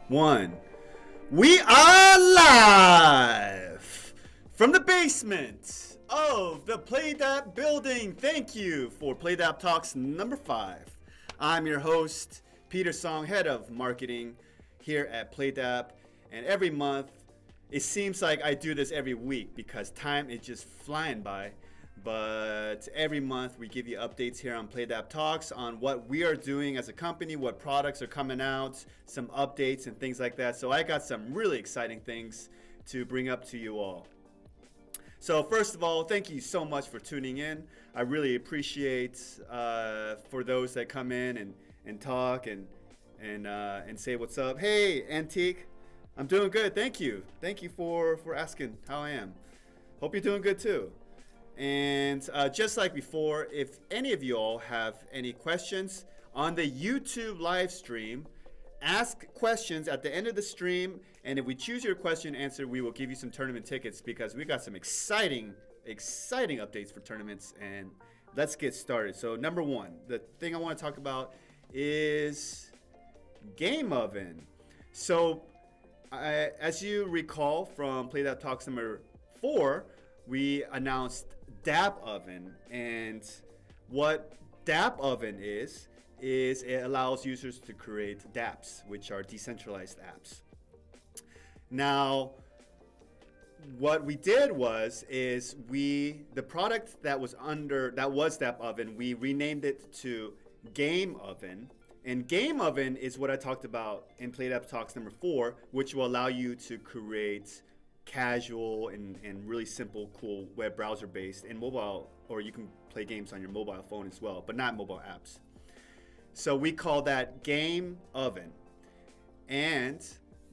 One. We are live from the basement of the Playdapp building. Thank you for Playdapp Talks number 5. I'm your host, Peter Song, head of marketing here at Playdapp. And every month, it seems like I do this every week because time is just flying by. But every month we give you updates here on Playdapp Talks on what we are doing as a company, what products are coming out, some updates and things like that. So I got some really exciting things to bring up to you all. So first of all, thank you so much for tuning in. I really appreciate for those that come in and talk and say what's up. Hey, Antique, I'm doing good. Thank you. Thank you for asking how I am. Hope you're doing good too. And just like before, if any of you all have any questions on the YouTube live stream, ask questions at the end of the stream. And if we choose your question and answer, we will give you some tournament tickets because we got some exciting updates for tournaments. And let's get started. So number one, the thing I want to talk about is Game Oven. So as you recall from Playdapp Talks number 4, we announced Dapp Oven, and what Dapp Oven is it allows users to create dApps, which are decentralized apps. Now, what we did is the product that was Dapp Oven, we renamed it to Game Oven. And Game Oven is what I talked about in Playdapp Talks number 4, which will allow you to create casual and really simple, cool web browser based and mobile, or you can play games on your mobile phone as well, but not mobile apps. So we call that Game Oven. And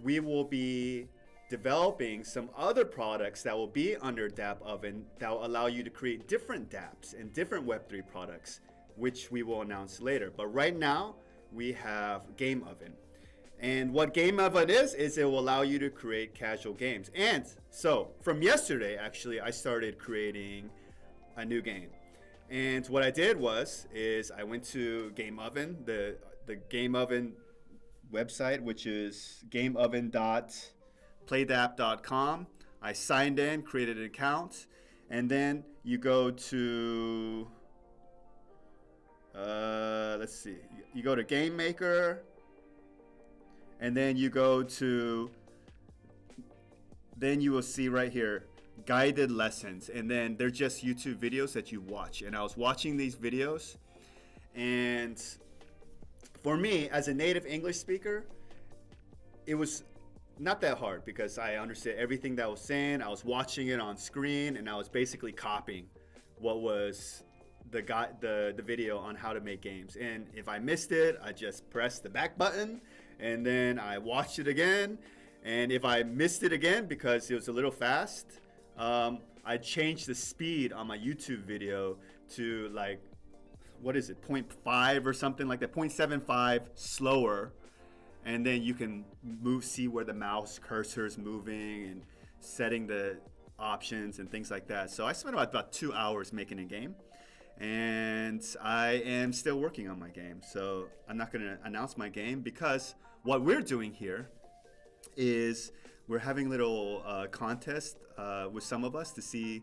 we will be developing some other products that will be under Dapp Oven that will allow you to create different dApps and different Web3 products, which we will announce later. But right now, we have Game Oven. And what Game Oven is it will allow you to create casual games. And so from yesterday, actually, I started creating a new game. And what I did is I went to Game Oven, the Game Oven website, which is gameoven.playdapp.com. I signed in, created an account, and then you go to, let's see, you go to Game Maker, and then you go to, then you will see right here, guided lessons. And then they're just YouTube videos that you watch. And I was watching these videos. And for me, as a native English speaker, it was not that hard because I understood everything that I was saying. I was watching it on screen and I was basically copying what was the video on how to make games. And if I missed it, I just pressed the back button and then I watched it again. And if I missed it again because it was a little fast, I changed the speed on my YouTube video to like, what is it, 0.5 or something like that, 0.75 slower. And then you can see where the mouse cursor is moving and setting the options and things like that. So I spent about 2 hours making a game. And I am still working on my game. So I'm not going to announce my game because what we're doing here is we're having a little contest with some of us to see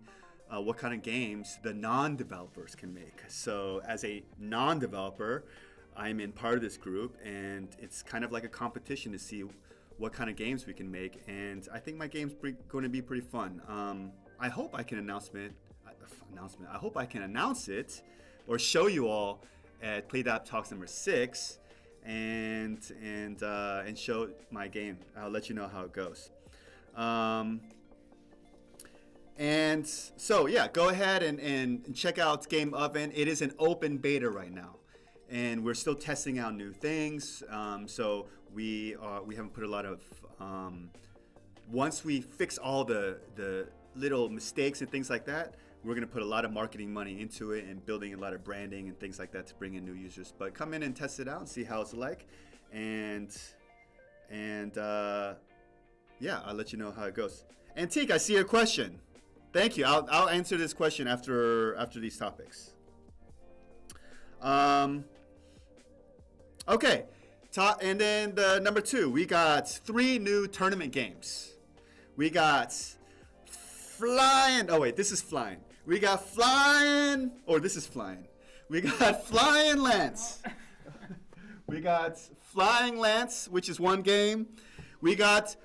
what kind of games the non-developers can make. So as a non-developer, I'm in part of this group, and it's kind of like a competition to see what kind of games we can make. And I think my game's going to be pretty fun. I hope I can announce it or show you all at Playdapp Talks number 6 and show my game. I'll let you know how it goes. And so yeah, go ahead and check out Game Oven. It is an open beta right now, and we're still testing out new things. So we haven't put a lot of once we fix all the little mistakes and things like that, we're going to put a lot of marketing money into it and building a lot of branding and things like that to bring in new users. But come in and test it out and see how it's like. And yeah, I'll let you know how it goes. Antique, I see your question. Thank you. I'll answer this question after these topics. Okay. And then the number 2, we got 3 new tournament games. We got flying. Oh wait, this is flying. We got flying. Or this is flying. We got flying Lance. We got flying Lance, which is 1 game. We got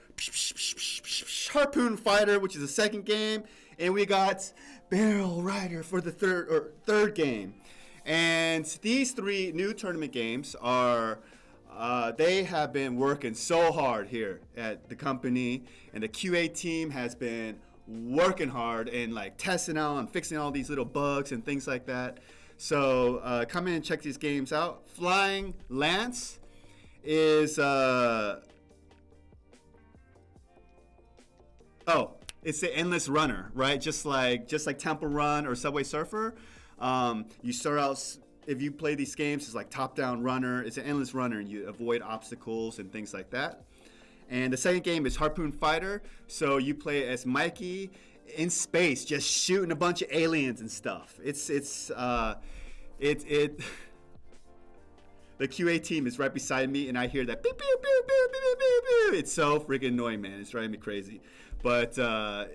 Harpoon Fighter, which is the 2nd game, and we got Barrel Rider for the third game. And these 3 new tournament games are they have been working so hard here at the company, and the QA team has been working hard and like testing out and fixing all these little bugs and things like that. So come in and check these games out. Flying Lance is it's the endless runner, right? Just like Temple Run or Subway Surfer. You start out, if you play these games, it's like top-down runner. It's an endless runner, and you avoid obstacles and things like that. And the 2nd game is Harpoon Fighter. So you play as Mikey in space, just shooting a bunch of aliens and stuff. The QA team is right beside me, and I hear that beep, beep, beep, beep, beep, beep, beep, beep. It's so freaking annoying, man. It's driving me crazy. But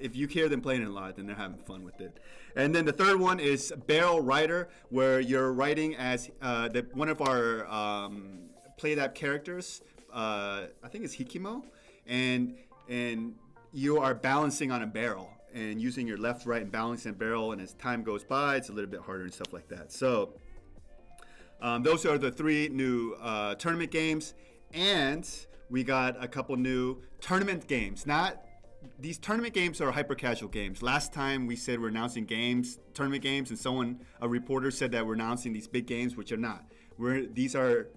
if you hear them playing it a lot, then they're having fun with it. And then the 3rd one is Barrel Rider, where you're riding as one of our Playdapp characters. I think it's Hikimo, and you are balancing on a barrel and using your left, right, and balancing a barrel. And as time goes by, it's a little bit harder and stuff like that. So those are the 3 new tournament games, and we got a couple new tournament games. These tournament games are hyper casual games. Last time we said we're announcing tournament games, and a reporter said that we're announcing these big games, which are not. These are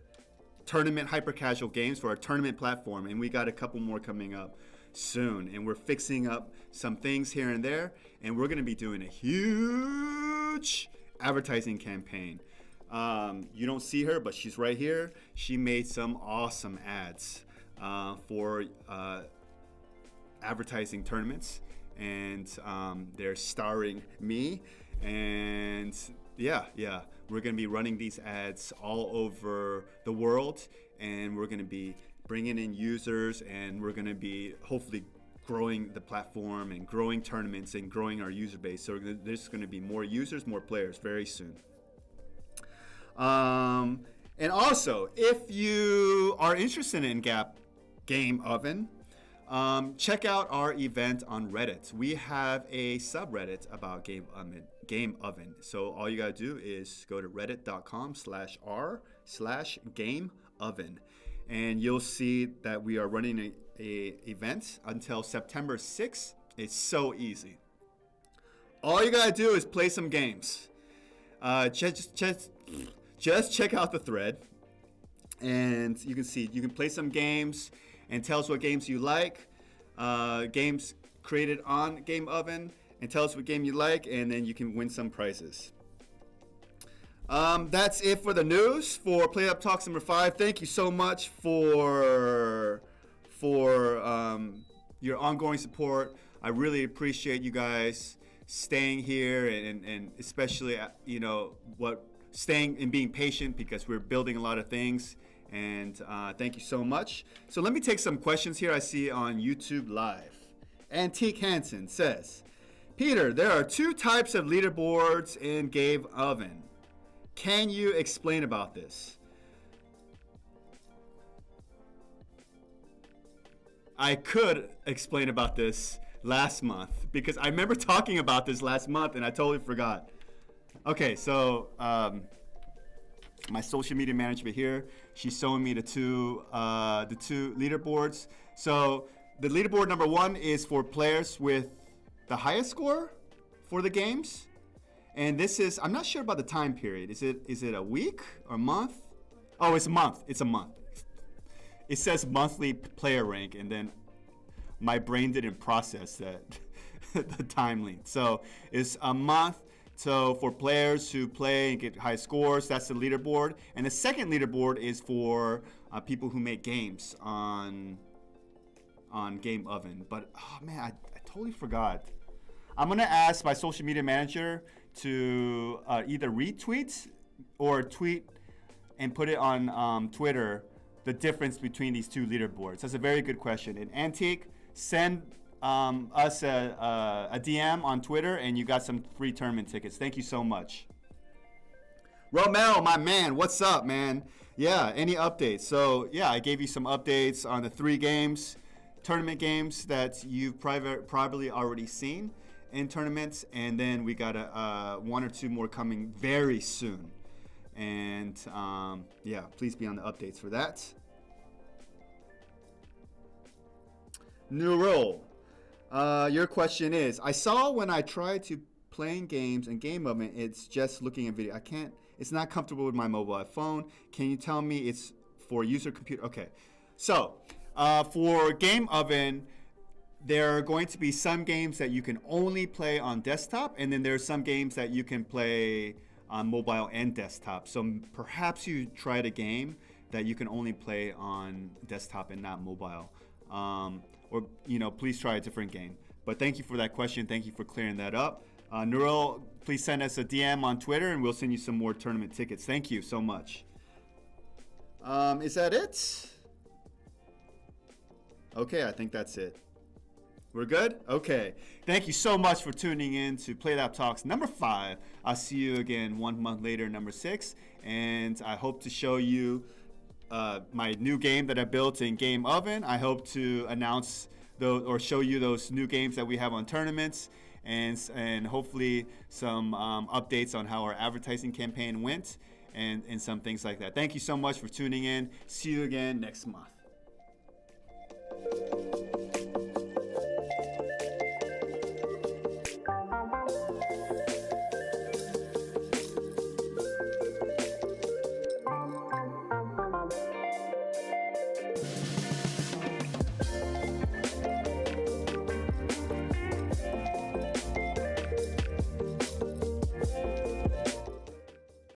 tournament hyper casual games for our tournament platform, and we got a couple more coming up soon. And we're fixing up some things here and there, and we're going to be doing a huge advertising campaign. You don't see her, but she's right here. She made some awesome ads for advertising tournaments, and they're starring me. And yeah, we're going to be running these ads all over the world, and we're going to be bringing in users, and we're going to be hopefully growing the platform and growing tournaments and growing our user base. So there's going to be more users, more players very soon. And also, if you are interested in Game Oven, check out our event on Reddit. We have a subreddit about Game Oven. So all you gotta do is go to reddit.com/r/gameoven, and you'll see that we are running a event until September 6th. It's so easy. All you gotta do is play some games. Just check out the thread, and you can play some games and tell us what games you like. Games created on Game Oven, and tell us what game you like, and then you can win some prizes. That's it for the news for Playdapp Talks number 5. Thank you so much for your ongoing support. I really appreciate you guys staying here, and especially staying and being patient, because we're building a lot of things. And thank you so much. So let me take some questions here I see on YouTube Live. Antique Hansen says, Peter, there are 2 types of leaderboards in Game Oven. Can you explain about this? I could explain about this last month, because I remember talking about this last month and I totally forgot. Okay, so my social media manager here, she's showing me the two leaderboards. So the leaderboard number 1 is for players with the highest score for the games, and this is, I'm not sure about the time period. Is it a week or a month? Oh, it's a month. It's a month. It says monthly player rank, and then my brain didn't process that the time length. So it's a month. So for players who play and get high scores, that's the leaderboard. And the second leaderboard is for people who make games on Game Oven. But oh man, I totally forgot. I'm gonna ask my social media manager to either retweet or tweet and put it on Twitter the difference between these two leaderboards? That's a very good question. And Antique, send us a DM on Twitter, and you got some free tournament tickets. Thank you so much. Romel, my man, what's up, man? Yeah, any updates? So, yeah, I gave you some updates on the 3 games, tournament games that you've probably already seen in tournaments, and then we got 1 or 2 more coming very soon. And yeah, please be on the updates for that. Neural, your question is, I saw when I tried to playing games and Game Oven, it's just looking at video. It's not comfortable with my mobile phone. Can you tell me it's for user computer? Okay, so for Game Oven, there are going to be some games that you can only play on desktop, and then there are some games that you can play on mobile and desktop. So perhaps you tried a game that you can only play on desktop and not mobile. Or, please try a different game. But thank you for that question. Thank you for clearing that up. Neural, please send us a DM on Twitter, and we'll send you some more tournament tickets. Thank you so much. Is that it? Okay, I think that's it. We're good? Okay. Thank you so much for tuning in to Playdapp Talks number 5. I'll see you again 1 month later, number 6. And I hope to show you my new game that I built in Game Oven. I hope to announce or show you those new games that we have on tournaments, and hopefully some updates on how our advertising campaign went, and some things like that. Thank you so much for tuning in. See you again next month.